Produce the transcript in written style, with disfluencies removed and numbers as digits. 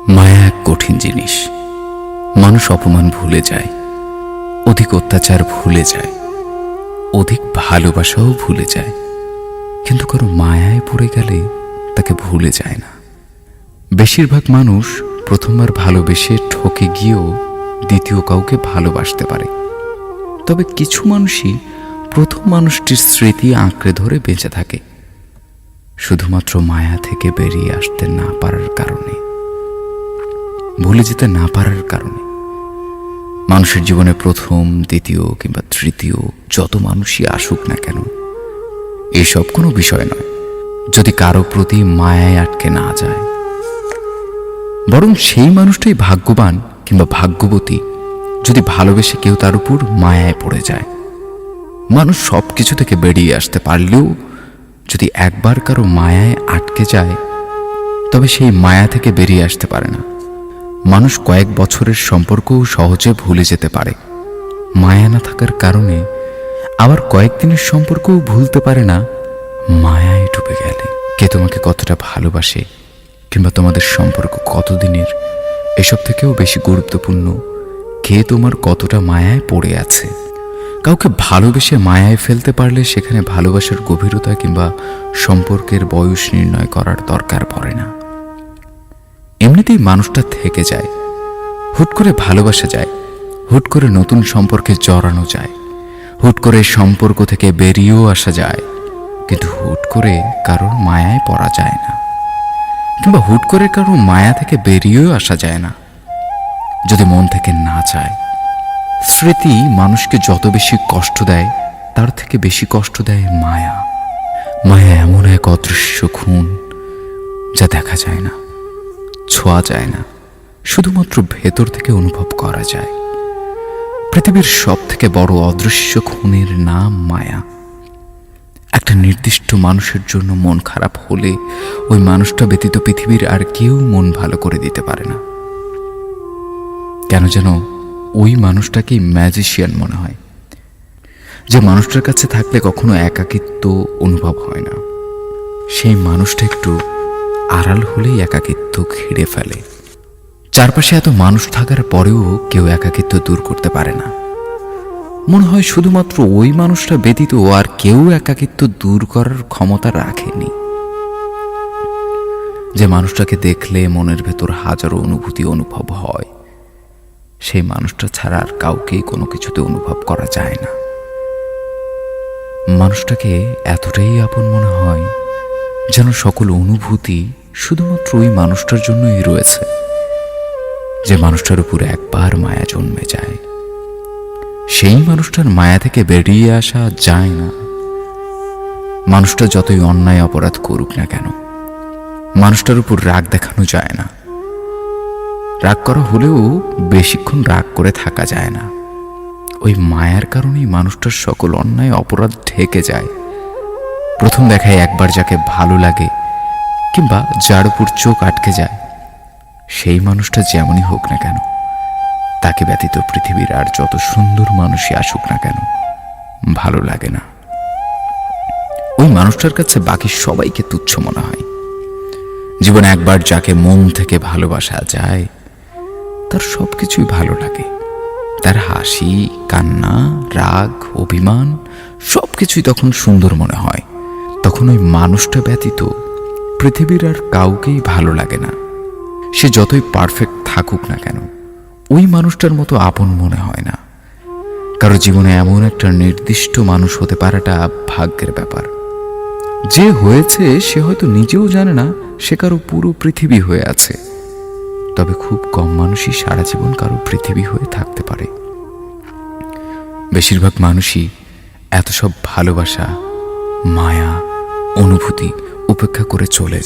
মায়া এক কঠিন জিনিস। মানুষ অপমান ভুলে যায়, অধিক অত্যাচার ভুলে যায়, অধিক ভালোবাসাও ভুলে যায়, কিন্তু কারো মায়ায় পড়ে গেলে তাকে ভুলে যায় না। বেশিরভাগ মানুষ প্রথমবার ভালোবেসে ঠকে গিয়েও দ্বিতীয় কাউকে ভালোবাসতে পারে, তবে কিছু মানুষই প্রথম মানুষটির স্মৃতি আঁকড়ে ধরে বেঁচে থাকে, শুধুমাত্র মায়া থেকে বেরিয়ে আসতে না পারার কারণে, ভুলে যেতে না পারার কারণে। মানুষের জীবনে প্রথম, দ্বিতীয় কিংবা তৃতীয় যত মানুষই আসুক না কেন, এসব কোনো বিষয় নয় যদি কারো প্রতি মায়ায় আটকে না যায়। বরং সেই মানুষটাই ভাগ্যবান কিংবা ভাগ্যবতী যদি ভালোবেসে কেউ তার উপর মায়ায় পড়ে যায়। মানুষ সব কিছু থেকে বেরিয়ে আসতে পারলেও যদি একবার কারো মায়ায় আটকে যায়, তবে সেই মায়া থেকে বেরিয়ে আসতে পারে না। মানুষ কয়েক বছরের সম্পর্কও সহজে ভুলে যেতে পারে মায়া না থাকার কারণে, আবার কয়েকদিনের সম্পর্কও ভুলতে পারে না মায়ায় ডুবে গেলে। কে তোমাকে কতটা ভালোবাসে কিংবা তোমাদের সম্পর্ক কতদিনের, এসব থেকেও বেশি গুরুত্বপূর্ণ কে তোমার কতটা মায়ায় পড়ে আছে। কাউকে ভালোবেসে মায়ায় ফেলতে পারলে সেখানে ভালোবাসার গভীরতা কিংবা সম্পর্কের বয়স নির্ণয় করার দরকার পড়ে না। এমনিতেই মানুষটা থেকে যায়, হুট করে ভালোবাসা যায়, হুট করে নতুন সম্পর্কে জড়ানো যায়, হুট করে সম্পর্ক থেকে বেরিয়েও আসা যায়, কিন্তু হুট করে কারোর মায়ায় পড়া যায় না, কিংবা হুট করে কারোর মায়া থেকে বেরিয়েও আসা যায় না যদি মন থেকে না চায়। স্মৃতি মানুষকে যত বেশি কষ্ট দেয়, তার থেকে বেশি কষ্ট দেয় মায়া। মায়া এমন এক অদৃশ্য খুন যা দেখা যায় না, ছোঁয়া যায় না, শুধুমাত্র ভেতর থেকে অনুভব করা যায়। পৃথিবীর সব থেকে বড় অদৃশ্য খুনের নাম মায়া। একটা নির্দিষ্ট মানুষের জন্য মন খারাপ হলে ওই মানুষটা ব্যতীত পৃথিবীর আর কেউ মন ভালো করে দিতে পারে না। কেন যেন ওই মানুষটাকেই ম্যাজিশিয়ান মনে হয়, যে মানুষটার কাছে থাকলে কখনো একাকিত্ব অনুভব হয় না। সেই মানুষটা একটু আড়াল হলেই একাকিত্ব ঘিরে ফেলে। চারপাশে এত মানুষ থাকার পরেও কেউ একাকিত্ব দূর করতে পারে না। মনে হয় শুধুমাত্র ওই মানুষটা ব্যতীত আর কেউ একাকিত্ব দূর করার ক্ষমতা রাখেনি। যে মানুষটাকে দেখলে মনের ভেতর হাজারো অনুভূতি অনুভব হয়, সেই মানুষটা ছাড়া আর কাউকেই কোনো কিছুতে অনুভব করা যায় না। মানুষটাকে এতটাই আপন মনে হয় যেন সকল অনুভূতি শুধুমাত্র ওই মানুষটার জন্যই রয়েছে। যে মানুষটার উপর একবার মায়া জন্মে যায়, সেই মানুষটার মায়া থেকে বেরিয়ে আসা যায় না। মানুষটা যতই অন্যায় অপরাধ করুক না কেন, মানুষটার উপর রাগ দেখানো যায় না। রাগ করা হলেও বেশিক্ষণ রাগ করে থাকা যায় না। ওই মায়ার কারণেই মানুষটার সকল অন্যায় অপরাধ ঢেকে যায়। প্রথম দেখায় একবার যাকে ভালো লাগে কিংবা যার উপর চোখ আটকে যায়, সেই মানুষটা যেমনই হোক না কেন, তাকে ব্যতীত পৃথিবীর আর যত সুন্দর মানুষই আসুক না কেন, ভালো লাগে না। ওই মানুষটার কাছে বাকি সবাইকে তুচ্ছ মনে হয়। জীবনে একবার যাকে মন থেকে ভালোবাসা যায়, তার সবকিছুই ভালো লাগে। তার হাসি, কান্না, রাগ, অভিমান সবকিছুই তখন সুন্দর মনে হয়। তখন ওই মানুষটা ব্যতীত পৃথিবীর আর কাউকেই ভালো লাগে না। সে যতই পারফেক্ট থাকুক না কেন, ওই মানুষটার মতো আপন মনে হয় না। কারো জীবনে এমন একটা নির্দিষ্ট মানুষ হতে পারাটা ভাগ্যের ব্যাপার। যে হয়েছে সে হয়তো নিজেও জানে না সে কারো পুরো পৃথিবী হয়ে আছে, তবে খুব কম মানুষই সারা জীবন কারো পৃথিবী হয়ে থাকতে পারে। বেশিরভাগ মানুষই এত সব ভালোবাসা, মায়া, অনুভূতি উপেক্ষা করে চলে যায়।